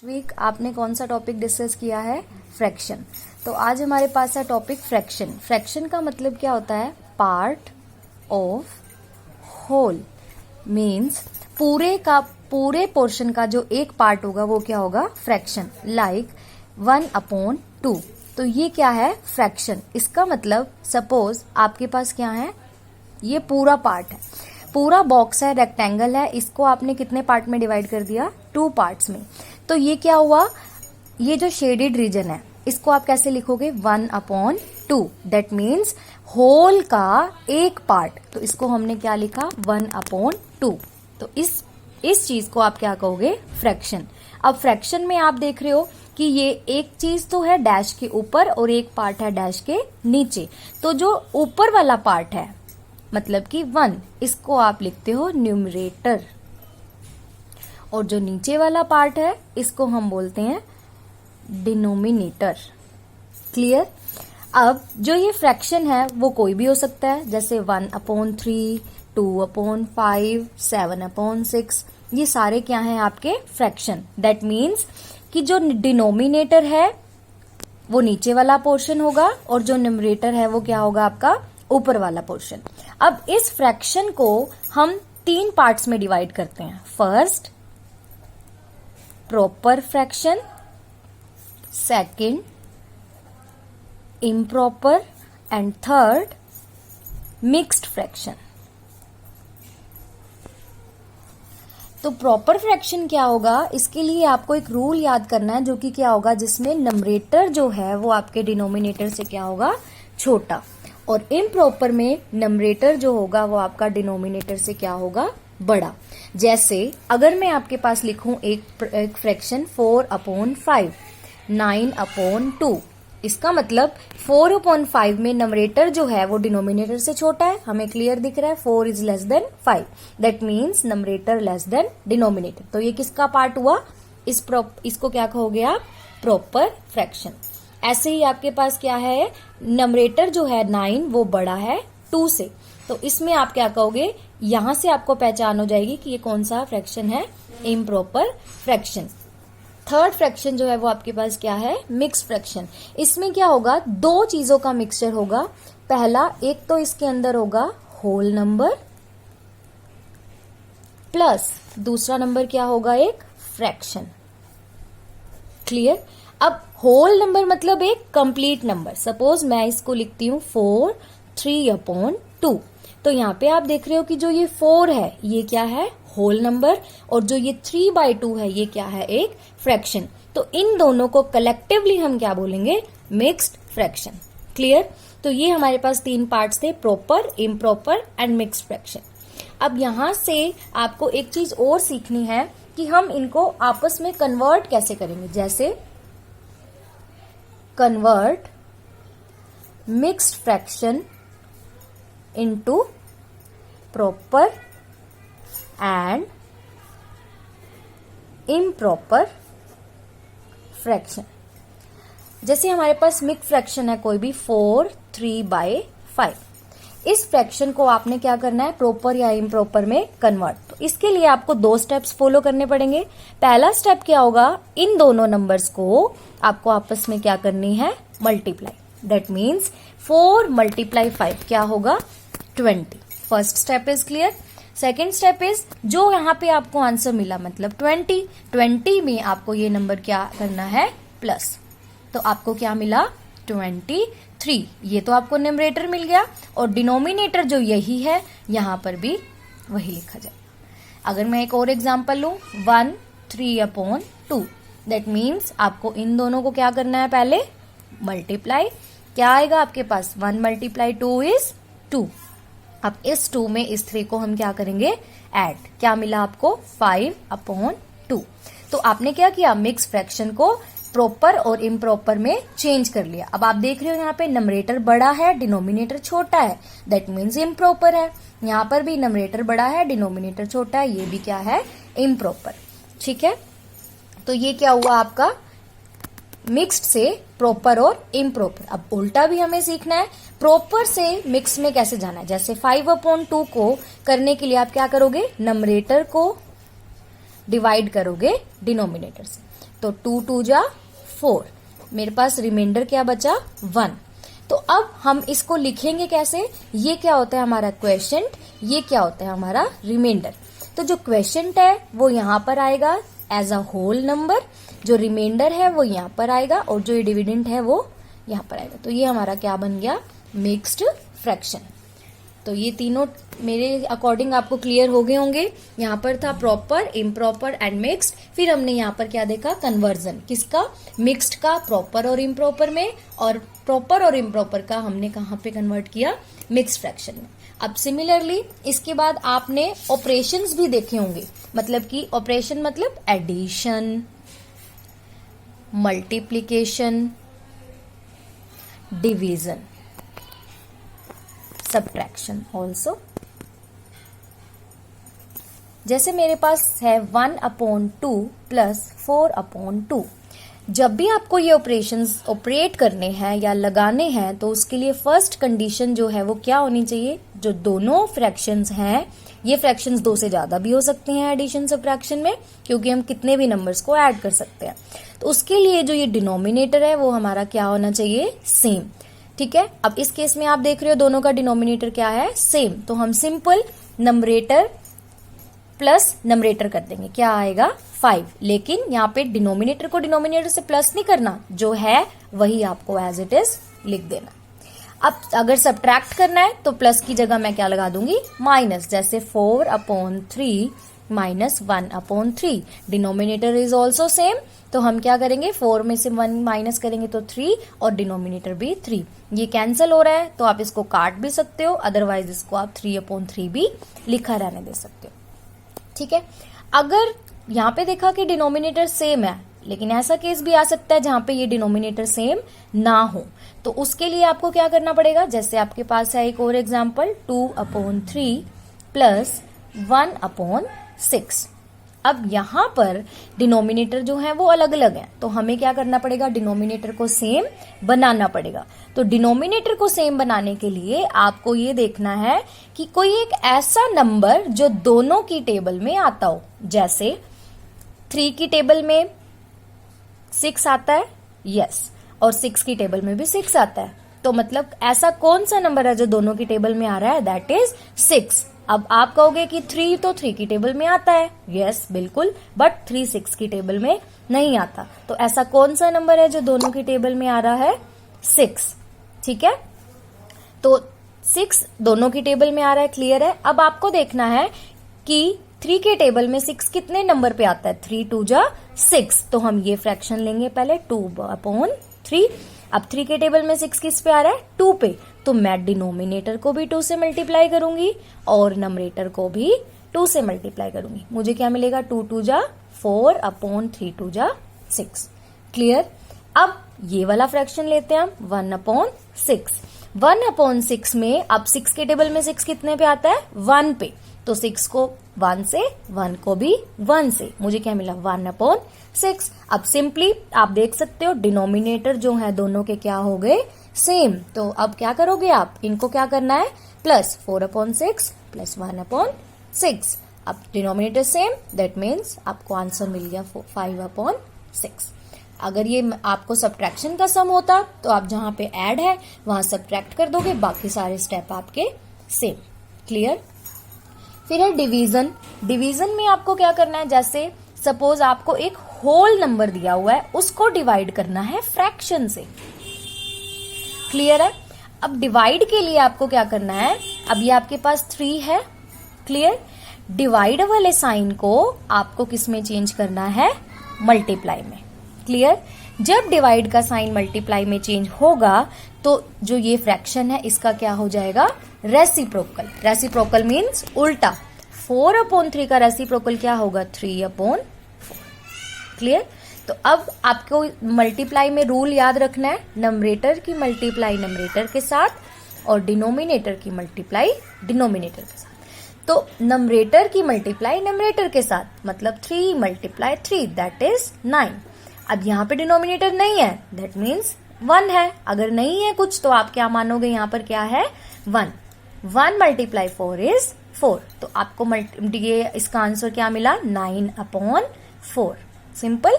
Week आपने कौन सा टॉपिक डिस्कस किया है? फ्रैक्शन। तो आज हमारे पास है टॉपिक फ्रैक्शन। फ्रैक्शन का मतलब क्या होता है? Part of whole. मीन्स पूरे पोर्शन का जो एक पार्ट होगा वो क्या होगा? फ्रैक्शन। लाइक 1/2। तो ये क्या है? फ्रैक्शन। इसका मतलब सपोज आपके पास क्या है, ये पूरा पार्ट है, पूरा बॉक्स है, रेक्टेंगल है, इसको आपने कितने पार्ट में डिवाइड कर दिया? 2 पार्ट्स में। तो ये क्या हुआ? ये जो शेडेड रीजन है इसको आप कैसे लिखोगे? 1/2। दैट मीन्स होल का एक पार्ट, तो इसको हमने क्या लिखा? 1/2। तो इस चीज को आप क्या कहोगे? फ्रैक्शन। अब फ्रैक्शन में आप देख रहे हो कि ये एक चीज तो है डैश के ऊपर और एक पार्ट है डैश के नीचे। तो जो ऊपर वाला पार्ट है मतलब कि 1, इसको आप लिखते हो न्यूमरेटर, और जो नीचे वाला पार्ट है इसको हम बोलते हैं डिनोमिनेटर। क्लियर? अब जो ये फ्रैक्शन है वो कोई भी हो सकता है, जैसे 1/3, 2/5, 7/6। ये सारे क्या हैं? आपके फ्रैक्शन। दैट मीन्स कि जो डिनोमिनेटर है वो नीचे वाला पोर्शन होगा और जो न्यूमरेटर है वो क्या होगा? आपका ऊपर वाला पोर्शन। अब इस फ्रैक्शन को हम 3 पार्ट्स में डिवाइड करते हैं। First, proper fraction, second, improper, and third, mixed fraction. तो प्रॉपर फ्रैक्शन क्या होगा? इसके लिए आपको एक रूल याद करना है, जो कि क्या होगा? जिसमें नंबरेटर जो है वो आपके डिनोमिनेटर से क्या होगा? छोटा, और इम्प्रॉपर में नंबरेटर जो होगा वो आपका डिनोमिनेटर से क्या होगा? बड़ा। जैसे अगर मैं आपके पास लिखूं एक फ्रैक्शन 4/5, 9/2, इसका मतलब 4/5 में नंबरेटर जो है वो डिनोमिनेटर से छोटा है। हमें क्लियर दिख रहा है, 4 is less than 5। That means numerator less than denominator. तो ये किसका पार्ट हुआ? इसको क्या कहोगे आप? Proper fraction. ऐसे ही आपके पास क्या है? नंबरेटर जो है 9 वो बड़ा है 2 से, तो इसमें आप क्या कहोगे? यहां से आपको पहचान हो जाएगी कि ये कौन सा फ्रैक्शन है? Improper fraction. थर्ड फ्रैक्शन जो है वो आपके पास क्या है? Mix fraction. इसमें क्या होगा? 2 चीजों का मिक्सचर होगा। पहला, एक तो इसके अंदर होगा होल नंबर, प्लस दूसरा नंबर क्या होगा? एक फ्रैक्शन। क्लियर? अब होल नंबर मतलब एक कंप्लीट नंबर। सपोज मैं इसको लिखती हूं 4 3/2। तो यहाँ पे आप देख रहे हो कि जो ये 4 है ये क्या है? होल नंबर, और जो ये 3/2 है ये क्या है? एक फ्रैक्शन। तो इन दोनों को कलेक्टिवली हम क्या बोलेंगे? Mixed fraction. क्लियर? तो ये हमारे पास 3 पार्ट्स थे, proper, improper and mixed fraction. अब यहां से आपको एक चीज और सीखनी है कि हम इनको आपस में कन्वर्ट कैसे करेंगे। जैसे convert mixed fraction into proper and improper fraction. जैसे हमारे पास मिक्स फ्रैक्शन है कोई भी 4 3/5। इस फ्रैक्शन को आपने क्या करना है? प्रॉपर या इम्प्रॉपर में कन्वर्ट। तो इसके लिए आपको 2 स्टेप्स फॉलो करने पड़ेंगे। पहला स्टेप क्या होगा? इन दोनों नंबर्स को आपको आपस में क्या करनी है? मल्टीप्लाई। दैट मीन्स 4 × 5 क्या होगा? 20। First step is clear. Second step is, जो यहाँ पे आपको आंसर मिला मतलब 20 में आपको ये नंबर क्या करना है? प्लस। तो आपको क्या मिला? 23। ये तो आपको न्यूमरेटर मिल गया, और डिनोमिनेटर जो यही है यहां पर भी वही लिखा जाए। अगर मैं एक और एग्जांपल लूं, 1 3/2। दैट मीन्स आपको इन दोनों को क्या करना है? पहले मल्टीप्लाई। क्या आएगा आपके पास? 1 × 2 इज 2। अब इस 2 में इस 3 को हम क्या करेंगे? ऐड। क्या मिला आपको? 5/2। तो आपने क्या किया? मिक्स फ्रैक्शन को प्रॉपर और इम्प्रॉपर में चेंज कर लिया। अब आप देख रहे हो यहाँ पे नंबरेटर बड़ा है, डिनोमिनेटर छोटा है, दैट मीन्स इम्प्रॉपर है। यहाँ पर भी नंबरेटर बड़ा है, डिनोमिनेटर छोटा है, ये भी क्या है? इम्प्रॉपर। ठीक है? तो ये क्या हुआ आपका? मिक्स्ड से प्रॉपर और इम्प्रॉपर। अब उल्टा भी हमें सीखना है, प्रॉपर से मिक्स में कैसे जाना है। जैसे 5/2 को करने के लिए आप क्या करोगे? नंबरेटर को डिवाइड करोगे डिनोमिनेटर से। तो 2 2 जा 4, मेरे पास रिमाइंडर क्या बचा 1। तो अब हम इसको लिखेंगे कैसे, ये क्या होता है हमारा क्वेश्चन, ये क्या होता है हमारा रिमाइंडर। तो जो क्वेश्चन है वो यहां पर आएगा एज अ होल नंबर, जो रिमाइंडर है वो यहां पर आएगा और जो ये डिविडेंड है वो यहां पर आएगा। तो ये हमारा क्या बन गया, मिक्स्ड फ्रैक्शन। तो ये तीनों मेरे अकॉर्डिंग आपको क्लियर हो गए होंगे। यहाँ पर था प्रॉपर, इम्प्रॉपर एंड मिक्स्ड, फिर हमने यहाँ पर क्या देखा, कन्वर्जन किसका, मिक्स्ड का प्रॉपर और इम्प्रॉपर में, और प्रॉपर और इम्प्रॉपर का हमने कहाँ पे कन्वर्ट किया, मिक्स्ड फ्रैक्शन में। अब सिमिलरली इसके बाद आपने ऑपरेशंस भी देखे होंगे, मतलब कि ऑपरेशन मतलब addition, multiplication, division, subtraction also. जैसे मेरे पास है 1/2 प्लस 4/2। जब भी आपको ये ऑपरेशंस ऑपरेट करने हैं या लगाने हैं तो उसके लिए फर्स्ट कंडीशन जो है वो क्या होनी चाहिए, जो दोनों फ्रैक्शंस हैं, ये फ्रैक्शंस 2 से ज्यादा भी हो सकते हैं एडिशन सब्ट्रैक्शन में, क्योंकि हम कितने भी नंबर्स को ऐड कर सकते हैं। तो उसके लिए जो ये डिनोमिनेटर है वो हमारा क्या होना चाहिए, सेम। ठीक है, अब इस केस में आप देख रहे हो दोनों का डिनोमिनेटर क्या है, सेम। तो हम सिंपल नंबरेटर प्लस नंबरेटर कर देंगे, क्या आएगा 5। लेकिन यहाँ पे डिनोमिनेटर को डिनोमिनेटर से प्लस नहीं करना, जो है वही आपको एज इट इज लिख देना। अब अगर सब्ट्रैक्ट करना है तो प्लस की जगह मैं क्या लगा दूंगी, माइनस। जैसे 4/3 minus 1/3, denominator is also same, तो हम क्या करेंगे, 4 में से 1 माइनस करेंगे तो 3, और डिनोमिनेटर भी 3। ये कैंसिल हो रहा है तो आप इसको काट भी सकते हो, अदरवाइज इसको आप 3/3 भी लिखा रहने दे सकते हो। ठीक है, अगर यहाँ पे देखा कि डिनोमिनेटर सेम है, लेकिन ऐसा केस भी आ सकता है जहां पे ये डिनोमिनेटर सेम ना हो, तो उसके लिए आपको क्या करना पड़ेगा। जैसे आपके पास है एक और एग्जांपल, 2/3 प्लस 1/6। अब यहां पर डिनोमिनेटर जो है वो अलग अलग है, तो हमें क्या करना पड़ेगा, डिनोमिनेटर को सेम बनाना पड़ेगा। तो डिनोमिनेटर को सेम बनाने के लिए आपको ये देखना है कि कोई एक ऐसा नंबर जो दोनों की टेबल में आता हो। जैसे 3 की टेबल में 6 आता है, यस, और 6 की टेबल में भी 6 आता है। तो मतलब ऐसा कौन सा नंबर है जो दोनों की टेबल में आ रहा है, दैट इज 6। अब आप कहोगे कि 3 तो 3 की टेबल में आता है, यस बिल्कुल, बट 3 6 की टेबल में नहीं आता। तो ऐसा कौन सा नंबर है जो दोनों की टेबल में आ रहा है, 6। ठीक है, तो 6 दोनों की टेबल में आ रहा है, क्लियर है। अब आपको देखना है कि 3 के टेबल में 6 कितने नंबर पे आता है, 3 2 जा 6। तो हम ये फ्रैक्शन लेंगे पहले 2/3। अब 3 के टेबल में 6 किस पे आ रहा है, 2 पे, तो मैं डिनोमिनेटर को भी 2 से मल्टीप्लाई करूंगी और नंबरेटर को भी 2 से मल्टीप्लाई करूंगी। मुझे क्या मिलेगा, 2 2 जा 4/3 2 जा 6। क्लियर। अब ये वाला फ्रैक्शन लेते हैं हम, 1/6। 1/6 में अब 6 के टेबल में 6 कितने पे आता है, 1 पे, तो 6 को 1 से, 1 को भी 1 से, मुझे क्या मिला, 1/6। अब सिंपली आप देख सकते हो डिनोमिनेटर जो है दोनों के क्या हो गए, सेम। तो अब क्या करोगे आप, इनको क्या करना है, प्लस 4/6 प्लस 1/6। अब डिनोमिनेटर सेम, दैट मीन्स आपको आंसर मिल गया 5/6। अगर ये आपको सब्ट्रैक्शन का सम होता तो आप जहां पे ऐड है वहां सब्ट्रैक्ट कर दोगे, बाकी सारे स्टेप आपके सेम। क्लियर। फिर है डिवीजन। डिवीजन में आपको क्या करना है, जैसे सपोज आपको एक होल नंबर दिया हुआ है, उसको डिवाइड करना है फ्रैक्शन से। क्लियर है। अब डिवाइड के लिए आपको क्या करना है, अब ये आपके पास 3 है, क्लियर। डिवाइड वाले साइन को आपको किस में चेंज करना है, मल्टीप्लाई में। क्लियर। जब डिवाइड का साइन मल्टीप्लाई में चेंज होगा तो जो ये फ्रैक्शन है इसका क्या हो जाएगा, रेसिप्रोकल। रेसिप्रोकल मीन्स उल्टा। 4/3 का रेसिप्रोकल क्या होगा, 3/4। क्लियर। तो अब आपको मल्टीप्लाई में रूल याद रखना है, नंबरेटर की मल्टीप्लाई नंबरेटर के साथ और डिनोमिनेटर की मल्टीप्लाई डिनोमिनेटर के साथ। तो नंबरेटर की मल्टीप्लाई नंबरेटर के साथ मतलब 3 × 3 दैट इज 9। अब यहाँ पे डिनोमिनेटर नहीं है, दैट मीन्स 1 है। अगर नहीं है कुछ तो आप क्या मानोगे, यहाँ पर क्या है, 1। 1 × 4 इज 4। तो आपको ये इसका आंसर क्या मिला, 9/4। सिंपल।